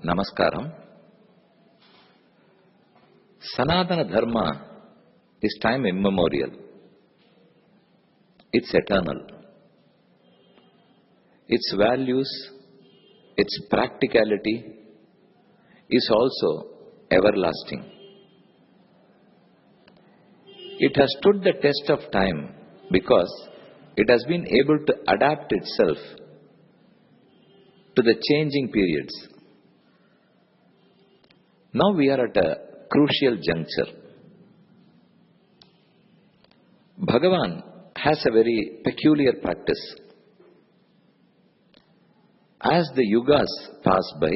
Namaskaram. Sanatana Dharma is time immemorial. It's eternal. Its values, its practicality is also everlasting. It has stood the test of time because it has been able to adapt itself to the changing periods. Now we are at a crucial juncture. Bhagavan has a very peculiar practice. As the yugas pass by,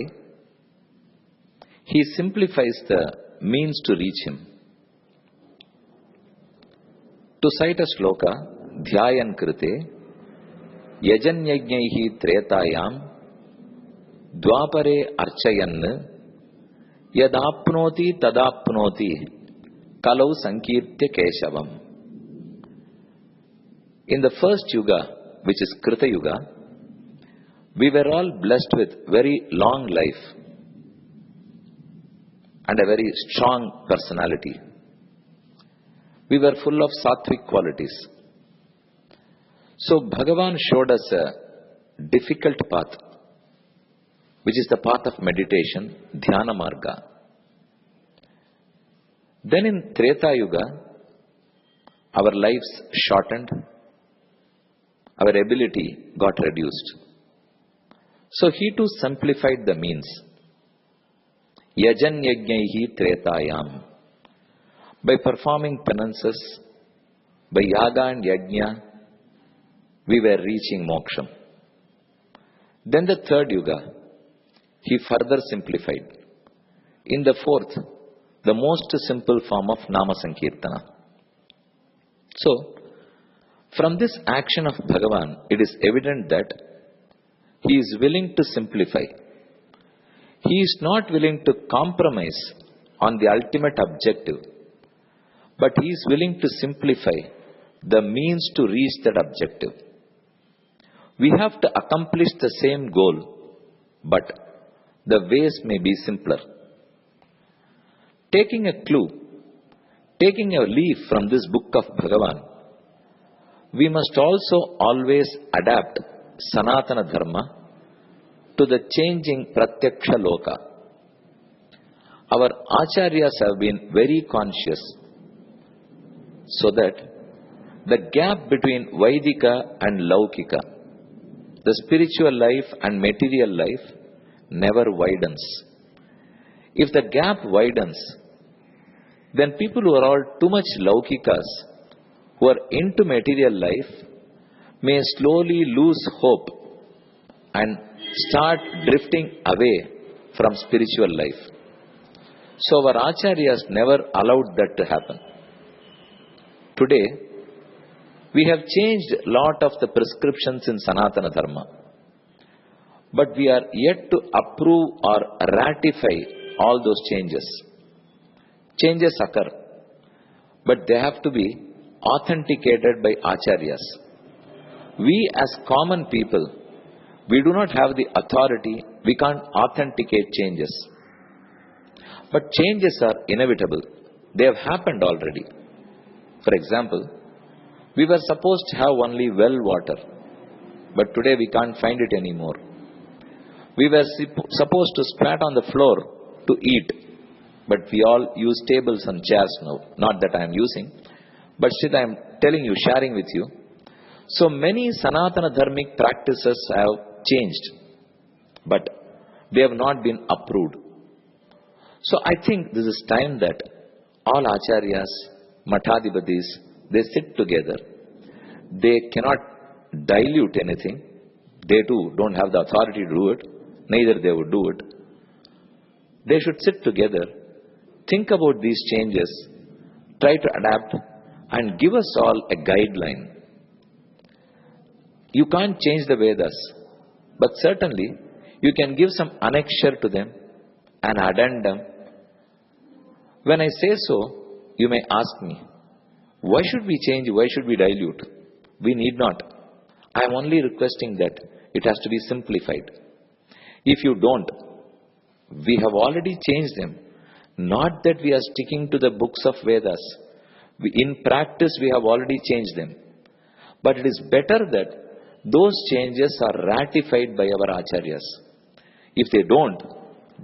he simplifies the means to reach him. To cite a sloka, Dhyayan Krite, Yajanyajnaihi Tretayam, Dwapare Archayan, Yadapnoti Tadapnoti, Kalau Sankirtya Keshavam. In the first yuga, which is Krita Yuga, we were all blessed with very long life and a very strong personality. We were full of sattvic qualities. So Bhagavan showed us a difficult path, which is the path of meditation, Dhyana Marga. Then in Treta Yuga, our lives shortened, our ability got reduced. So he too simplified the means. Yajan Yajnaihi Tretayam. By performing penances, by yaga and yajna, we were reaching moksham. Then the third yuga, he further simplified. In the fourth, the most simple form of Nama Sankirtana. So, from this action of Bhagavan, it is evident that he is willing to simplify. He is not willing to compromise on the ultimate objective, but he is willing to simplify the means to reach that objective. We have to accomplish the same goal, but the ways may be simpler. Taking a clue, taking a leaf from this book of Bhagavan, we must also always adapt Sanatana Dharma to the changing Pratyaksha Loka. Our Acharyas have been very conscious so that the gap between Vaidika and Laukika, the spiritual life and material life, never widens. If the gap widens, then people who are all too much Laukikas, who are into material life, may slowly lose hope and start drifting away from spiritual life. So our Acharyas never allowed that to happen. Today, we have changed a lot of the prescriptions in Sanatana Dharma, but we are yet to approve or ratify all those changes. Changes occur, but they have to be authenticated by Acharyas. We as common people, we do not have the authority, we can't authenticate changes. But changes are inevitable. They have happened already. For example, we were supposed to have only well water, but today we can't find it anymore. We were supposed to spat on the floor to eat, but we all use tables and chairs now. Not that I am using, but still I am telling you, sharing with you. So many Sanatana Dharmic practices have changed, but they have not been approved. So I think this is time that all Acharyas, Mathadhipatis, they sit together. They cannot dilute anything. They too don't have the authority to do it. Neither they would do it. They should sit together, think about these changes, try to adapt, and give us all a guideline. You can't change the Vedas, but certainly you can give some annexure to them, an addendum. When I say so, you may ask me, why should we change, why should we dilute? We need not. I am only requesting that it has to be simplified. If you don't, We have already changed them. Not that we are sticking to the books of Vedas. In practice, we have already changed them. But it is better that those changes are ratified by our acharyas. If they don't,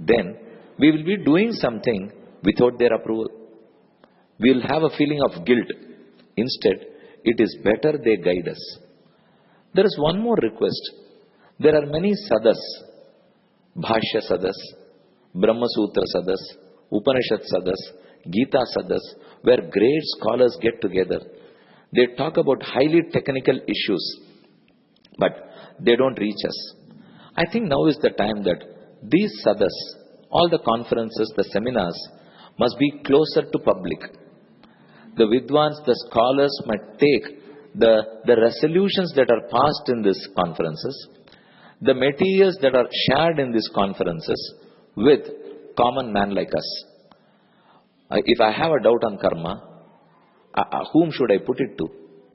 then we will be doing something without their approval. We will have a feeling of guilt. Instead, it is better they guide us. There is one more request. There are many sadhas, Bhashya sadhas, Brahma Sutra sadhas, Upanishad sadhas, Gita sadhas, where great scholars get together. They talk about highly technical issues, but they don't reach us. I think now is the time that these sadhas, all the conferences, the seminars, must be closer to public. The Vidwans, the scholars might take the resolutions that are passed in these conferences, the materials that are shared in these conferences with common man like us. If I have a doubt on karma, whom should I put it to?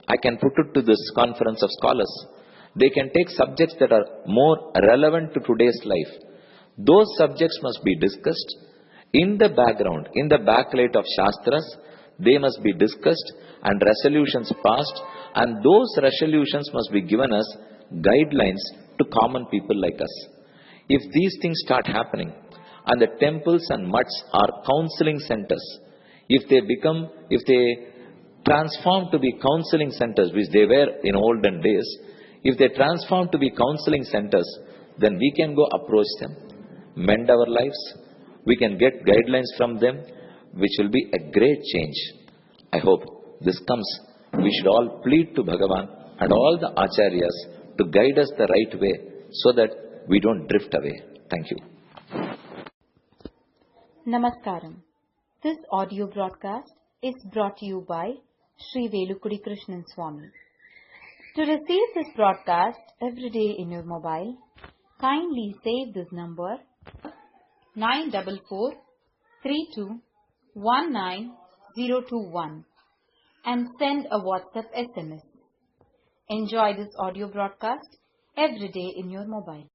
I can put it to this conference of scholars. They can take subjects that are more relevant to today's life. Those subjects must be discussed in the background, in the backlight of Shastras. They must be discussed and resolutions passed, and those resolutions must be given as guidelines to common people like us. If these things start happening, and the temples and mutts are counseling centers, if they transform to be counseling centers, which they were in olden days, if they transform to be counseling centers, then we can go approach them, mend our lives, we can get guidelines from them, which will be a great change. I hope this comes. We should all plead to Bhagavan and all the acharyas to guide us the right way so that we don't drift away. Thank you. Namaskaram. This audio broadcast is brought to you by Sri Velukudi Swamy. To receive this broadcast every day in your mobile, kindly save this number 94432190021 and send a WhatsApp SMS. Enjoy this audio broadcast every day in your mobile.